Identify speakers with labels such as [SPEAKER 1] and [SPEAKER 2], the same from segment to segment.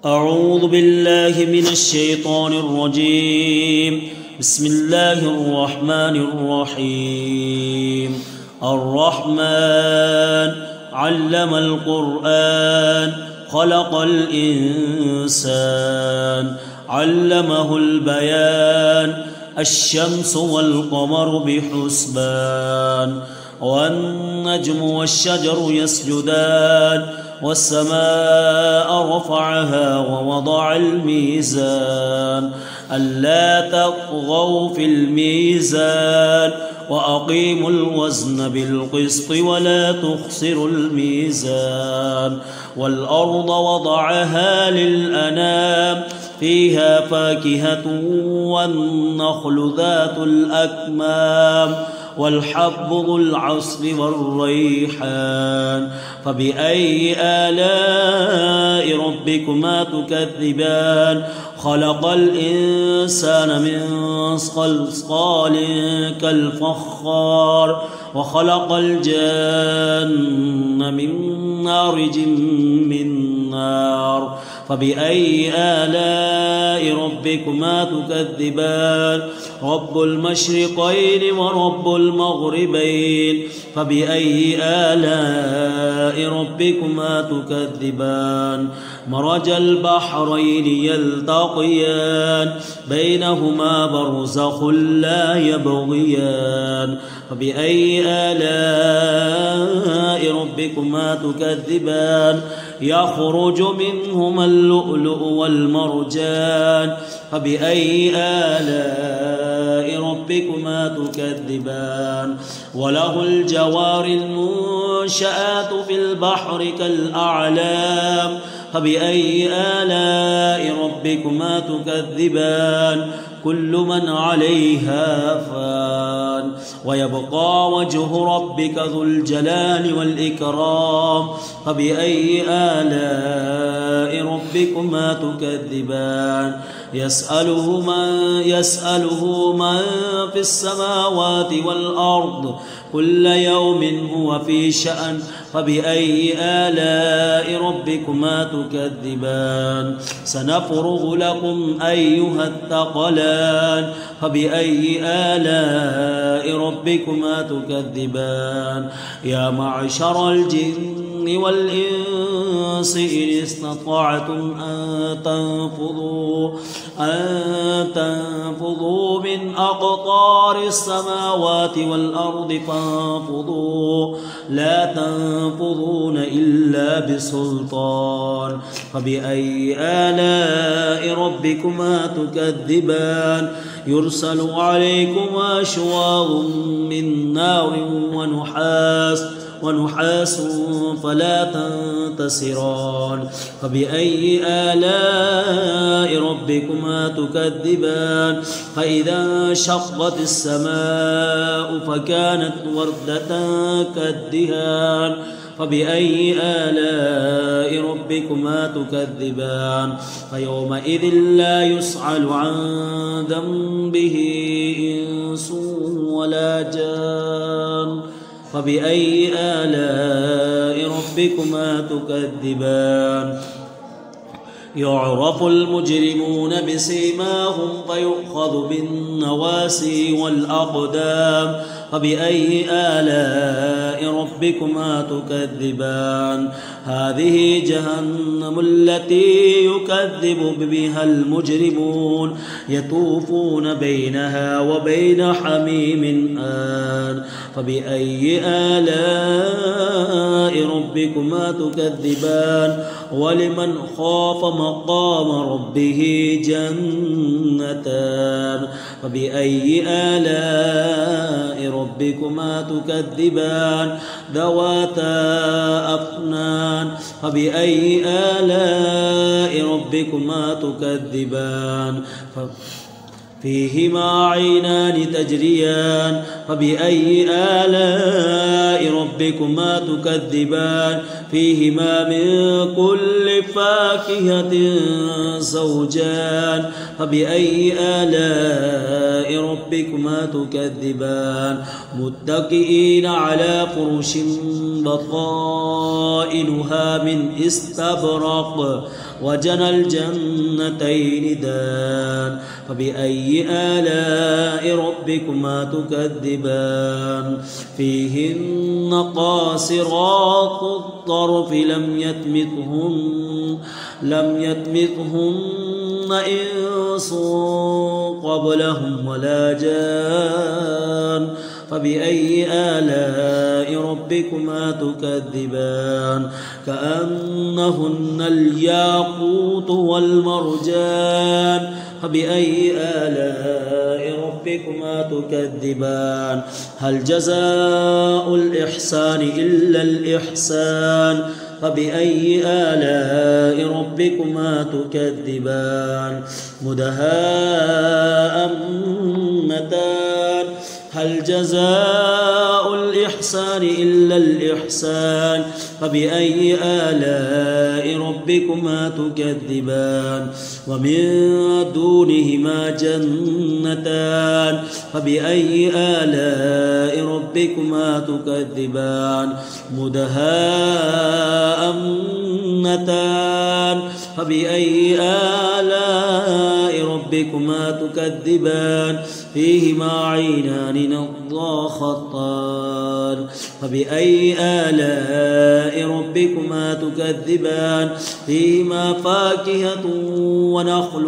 [SPEAKER 1] أعوذ بالله من الشيطان الرجيم. بسم الله الرحمن الرحيم. الرحمن علم القرآن خلق الإنسان علمه البيان الشمس والقمر بحسبان والنجم والشجر يسجدان والسماء رفعها ووضع الميزان ألا تطغوا في الميزان وأقيموا الوزن بالقسط ولا تخسروا الميزان والأرض وضعها للأنام فيها فاكهة والنخل ذات الأكمام والحب ذو العصف والريحان فبأي آلاء ربكما تكذبان خلق الإنسان من صلصال كالفخار وخلق الجن من مارج من نار فبأي آلاء ربكما تكذبان رب المشرقين ورب المغربين فبأي آلاء ربكما تكذبان مرج البحرين يلتقيان بينهما برزخ لا يبغيان فبأي آلاء ربكما تكذبان يخرج منهما اللؤلؤ والمرجان فبأي آلاء ربكما تكذبان وله الجوار المنشآت في البحر كالأعلام فبأي آلاء ربكما تكذبان كل من عليها فان ويبقى وجه ربك ذو الجلال والإكرام فبأي آلاء ربكما تكذبان يسأله من في السماوات والأرض كل يوم هو في شأن فبأي آلاء ربكما تكذبان سنفرغ لكم أيها الثقلان فبأي آلاء ربكما تكذبان يا معشر الجن والإنس إن استطعتم أن تنفذوا من أقطار السماوات والأرض فانفذوا لا تنفذون إلا بسلطان فبأي آلاء ربكما تكذبان يرسل عليكما شواظ من نار ونحاس فلا تنتصران فبأي آلاء ربكما تكذبان فإذا انشقت السماء فكانت وردة كالدهان فبأي آلاء ربكما تكذبان فيومئذ لا يسأل عن ذنبه إنس ولا جان فبأي آلاء ربكما تكذبان يعرف المجرمون بسيماهم فيؤخذ بالنواسي والأقدام فبأي آلاء ربكما تكذبان هذه جهنم التي يكذب بها المجرمون يطوفون بينها وبين حميم آن فبأي آلاء ربكما تكذبان ولمن خاف مقام ربه جنتان فبأي آلاء ربكما تكذبان ذواتا أفنان فبأي آلاء ربكما تكذبان فيهما عينان تجريان فبأي آلاء ربكما تكذبان فيهما من كل فاكهة زوجان فبأي آلاء ربكما تكذبان متكئين على فرش بطائنها من استبرق وجنى الجنتين دان فبأي آلاء ربكما تكذبان فيهن قاصرات الطرف لم يتمثهن إنس قبلهم ولا جان فبأي آلاء ربكما تكذبان كأنهن الياقوت والمرجان فبأي آلاء ربكما تكذبان هل جزاء الإحسان إلا الإحسان فبأي آلاء ربكما تكذبان مدهامتان هل جزاء الإحسان إلا الإحسان فبأي آلاء ربكما تكذبان ومن دونهما جنتان فبأي آلاء ربكما تكذبان مدهامتان فبأي آلاء ربكما تكذبان فيهما عينان نضاختان فبأي آلاء ربكما تكذبان فيهما فاكهة ونخل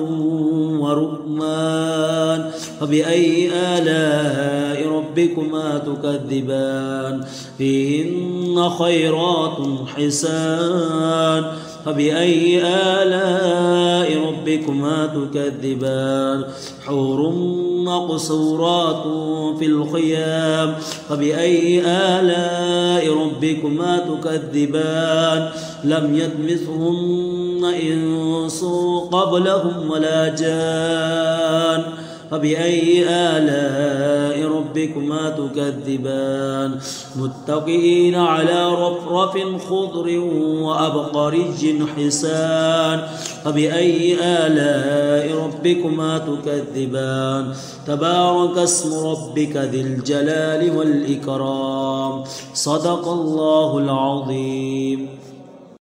[SPEAKER 1] ورمان فبأي آلاء ربكما تكذبان فيهن خيرات حسان فبأي آلاء ربكما تكذبان حور مقصورات في الخيام فبأي آلاء ربكما تكذبان لم يطمثهن إنس قبلهم ولا جان فبأي آلاء ربكما تكذبان متكئين على رفرف خضر وأبقري حسان فبأي آلاء ربكما تكذبان تبارك اسم ربك ذي الجلال والإكرام صدق الله العظيم.